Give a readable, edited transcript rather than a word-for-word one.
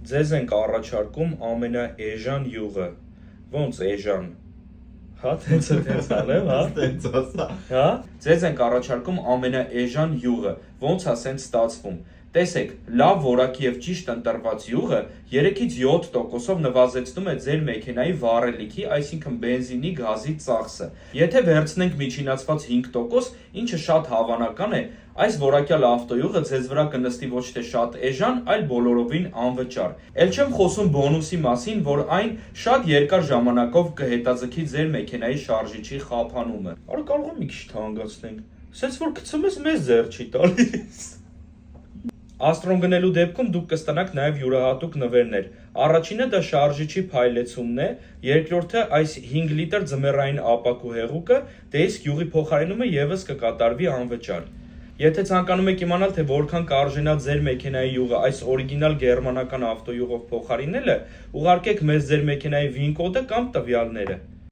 Ձեզ ենք առաջարկում ամենաէժան յուղը, ոնց էժան, հա, տենց ալեմ, հա, Տենց ասա։ հա, ձեզ ենք առաջարկում ամենաէժան յուղը, ոնց է սենց ստացվում, տեսեք, լավ որակի և ճիշտ ընտրված յուղը 3-ից 7%-ով նվազեցնում է ձեր մեքենայի վառելիքի, այսինքն բենզինի, գազի ծախսը, եթե վերցնենք միջինացված 5%, ինչը շատ հավանական է, այս որակյալ ավտոյուղը ձեզ վրա կնստի ոչ թե շատ էժան, այլ բոլորովին անվճար, էլ չեմ խոսում բոնուսի մասին, որ այն շատ երկար ժամանակով կհետաձգի ձեր մեքենայի շարժիչի խափանումը, արա կարող եմ մի քիչ թանկացնենք, սենց որ գցում ես մեզ ձեռ չի տալիս։ Աստրոն գնելու դեպքում դուք կստանաք նաև յուրահատուկ նվերներ, առաջինը դա շարժիչի փայլեցումն է, երկրորդը այս 5 լիտր ձմեռային ապակու հեղուկը, դե իսկ յուղի փոխարինումը ևս կկատարվի անվճար։ Եթե ցանկանում եք իմանալ, թե որքան կարժենա ձեր մեքենայի յուղը այս օրիգինալ գերմանական ավտոյուղով փոխարինելը, ուղարկեք մեզ ձեր մեքենայի VIN կոդը կամ տվյալները։